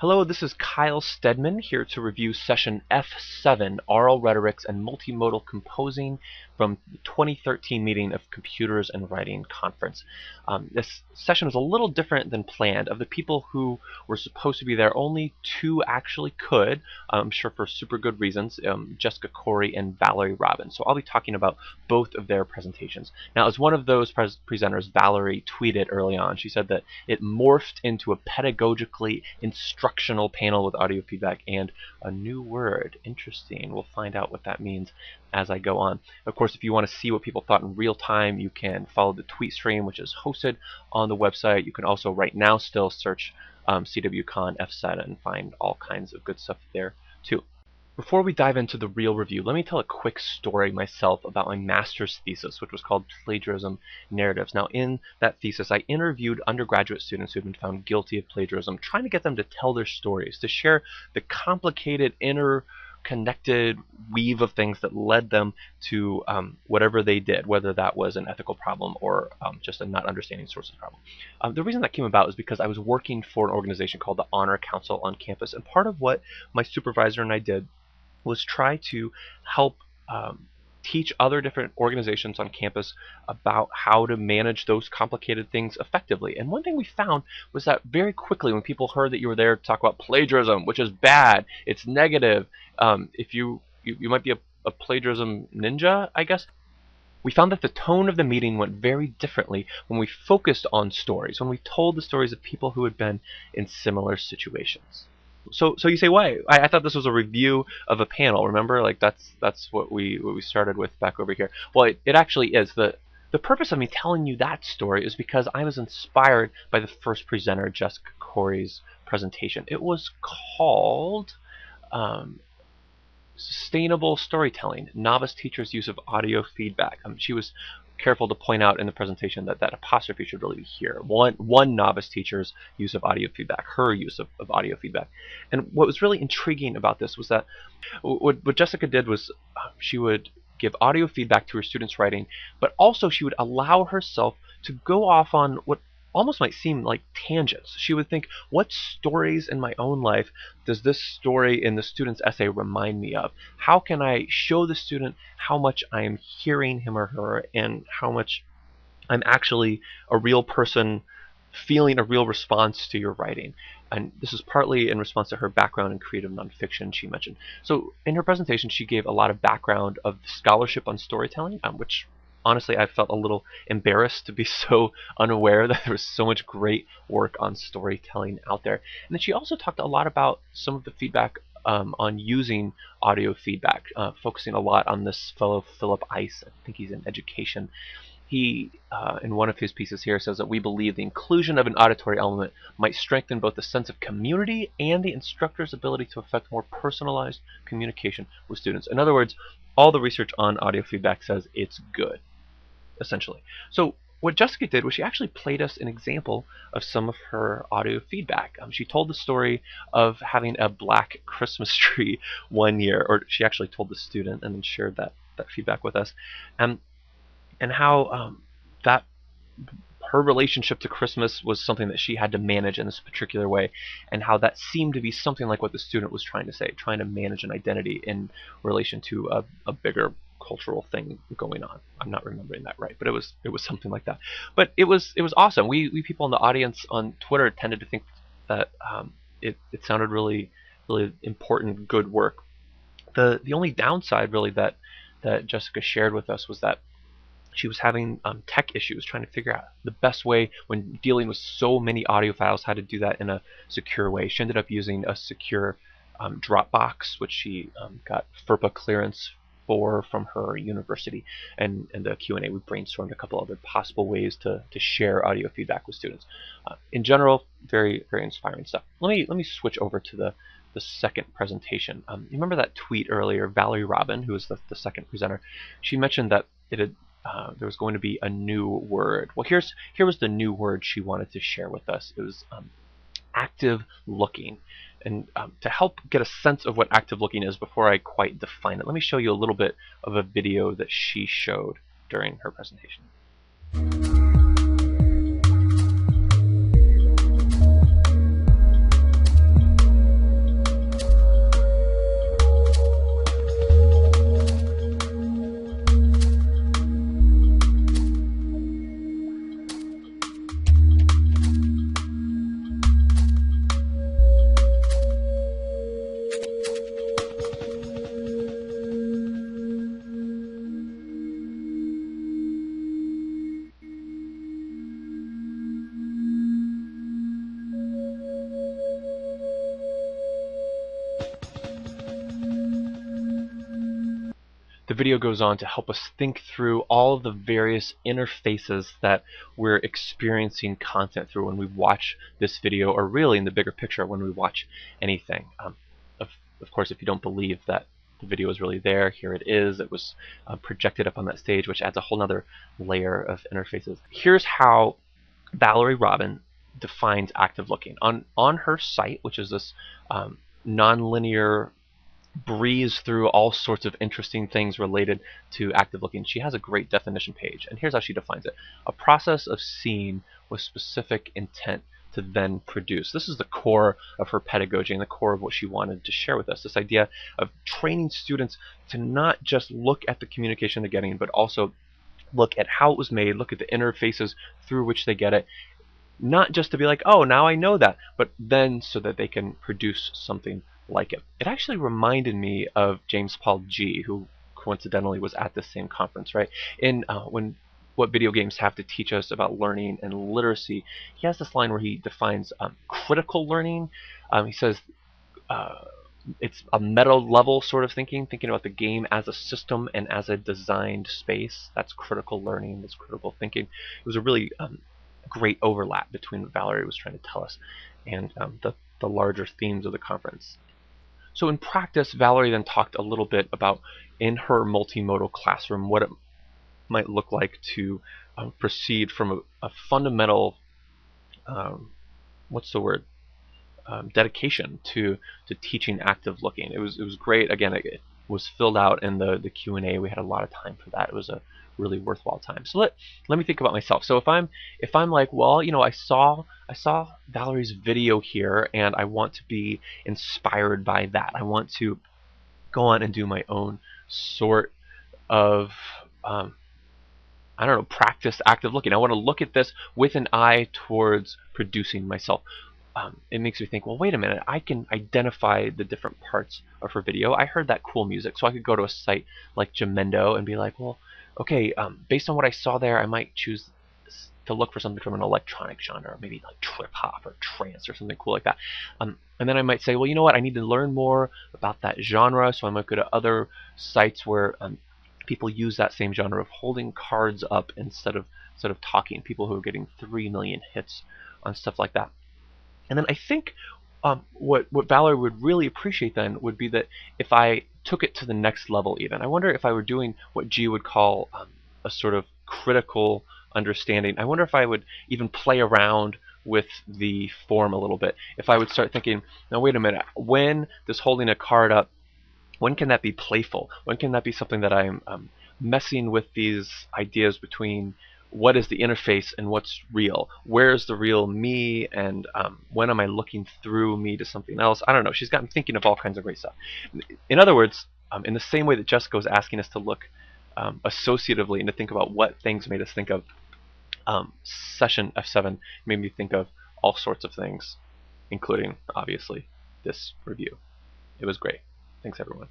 Hello, this is Kyle Stedman here to review session F7, Aural, Rhetorics, and Multimodal Composing from the 2013 meeting of Computers and Writing Conference. This session was a little different than planned. Of the people who were supposed to be there, only two actually could, I'm sure for super good reasons, Jessica Corey and Valerie Robin. So I'll be talking about both of their presentations. Now, as one of those presenters, Valerie tweeted early on, she said that it morphed into a pedagogically instructional panel with audio feedback and a new word. Interesting. We'll find out what that means as I go on. Of course, if you want to see what people thought in real time, you can follow the tweet stream, which is hosted on the website. You can also right now still search CWCon F7 and find all kinds of good stuff there too. Before we dive into the real review, let me tell a quick story myself about my master's thesis, which was called Plagiarism Narratives. Now, in that thesis, I interviewed undergraduate students who had been found guilty of plagiarism, trying to get them to tell their stories, to share the complicated interconnected weave of things that led them to whatever they did, whether that was an ethical problem or just a not understanding sources problem. The reason that came about is because I was working for an organization called the Honor Council on campus, and part of what my supervisor and I did was try to help teach other different organizations on campus about how to manage those complicated things effectively. And one thing we found was that very quickly when people heard that you were there to talk about plagiarism, which is bad, it's negative, if you might be a plagiarism ninja, I guess, we found that the tone of the meeting went very differently when we focused on stories, when we told the stories of people who had been in similar situations. So you say, why? I thought this was a review of a panel. Remember, like that's what we started with back over here. Well, it actually is. The purpose of me telling you that story is because I was inspired by the first presenter, Jessica Corey's presentation. It was called Sustainable Storytelling: Novice Teachers' Use of Audio Feedback. She was careful to point out in the presentation that that apostrophe should really be here. One novice teacher's use of audio feedback, her use of audio feedback. And what was really intriguing about this was that what Jessica did was she would give audio feedback to her students' writing, but also she would allow herself to go off on what almost might seem like tangents. She would think, what stories in my own life does this story in the student's essay remind me of? How can I show the student how much I am hearing him or her and how much I'm actually a real person feeling a real response to your writing? And this is partly in response to her background in creative nonfiction she mentioned. So in her presentation, she gave a lot of background of scholarship on storytelling, which honestly, I felt a little embarrassed to be so unaware that there was so much great work on storytelling out there. And then she also talked a lot about some of the feedback on using audio feedback, focusing a lot on this fellow Philip Ice. I think he's in education. He, in one of his pieces here, says that we believe the inclusion of an auditory element might strengthen both the sense of community and the instructor's ability to effect more personalized communication with students. In other words, all the research on audio feedback says it's good, essentially. So what Jessica did was she actually played us an example of some of her audio feedback. She told the story of having a black Christmas tree one year, or she actually told the student and then shared that feedback with us, and how that her relationship to Christmas was something that she had to manage in this particular way, and how that seemed to be something like what the student was trying to say, trying to manage an identity in relation to a bigger cultural thing going on. I'm not remembering that right, but it was something like that. But it was awesome. We people in the audience on Twitter tended to think that it sounded really important, good work. The only downside really that Jessica shared with us was that she was having tech issues trying to figure out the best way when dealing with so many audio files, how to do that in a secure way. She ended up using a secure Dropbox, which she got FERPA clearance for from her university. And in the Q&A, we brainstormed a couple other possible ways to share audio feedback with students. In general, very, very inspiring stuff. Let me switch over to the second presentation. You remember that tweet earlier, Valerie Robin, who was the second presenter? She mentioned that there was going to be a new word. Well, here was the new word she wanted to share with us. It was active looking. And to help get a sense of what active looking is before I quite define it, let me show you a little bit of a video that she showed during her presentation. video goes on to help us think through all of the various interfaces that we're experiencing content through when we watch this video, or really in the bigger picture when we watch anything. Of, of course, if you don't believe that the video is really there, here it is. It was projected up on that stage, which adds a whole other layer of interfaces. Here's how Valerie Robin defines active looking. On her site, which is this nonlinear breeze through all sorts of interesting things related to active looking, she has a great definition page. And here's how she defines it: a process of seeing with specific intent to then produce. This is the core of her pedagogy and the core of what she wanted to share with us. This idea of training students to not just look at the communication they're getting, but also look at how it was made, look at the interfaces through which they get it, not just to be like, oh, now I know that, but then so that they can produce something like it. It actually reminded me of James Paul G., who coincidentally was at the same conference, right? In when what video games have to teach us about learning and literacy, he has this line where he defines critical learning. He says it's a meta level sort of thinking about the game as a system and as a designed space. That's critical learning, that's critical thinking. It was a really great overlap between what Valerie was trying to tell us and the larger themes of the conference. So in practice, Valerie then talked a little bit about, in her multimodal classroom, what it might look like to proceed from a fundamental, dedication to teaching active looking. It was great. Again, it was filled out in the Q&A. We had a lot of time for that. It was a really worthwhile time. So let me think about myself. So if I'm like, well, I saw Valerie's video here and I want to be inspired by that. I want to go on and do my own sort of practice active looking. I want to look at this with an eye towards producing myself. It makes me think, well, wait a minute, I can identify the different parts of her video. I heard that cool music, so I could go to a site like Jamendo and be like, well, okay, based on what I saw there, I might choose to look for something from an electronic genre, or maybe like trip hop or trance or something cool like that. And then I might say, well, you know what, I need to learn more about that genre, so I might go to other sites where people use that same genre of holding cards up instead of talking. People who are getting 3 million hits on stuff like that. And then I think what Valerie would really appreciate then would be that if I took it to the next level even. I wonder if I were doing what G would call a sort of critical understanding. I wonder if I would even play around with the form a little bit. If I would start thinking, now wait a minute, when does holding a card up, when can that be playful? When can that be something that I'm messing with these ideas between what is the interface and what's real? Where's the real me, and when am I looking through me to something else? I don't know. She's got me thinking of all kinds of great stuff. In other words, in the same way that Jessica was asking us to look associatively and to think about what things made us think of, session F7 made me think of all sorts of things, including, obviously, this review. It was great. Thanks, everyone.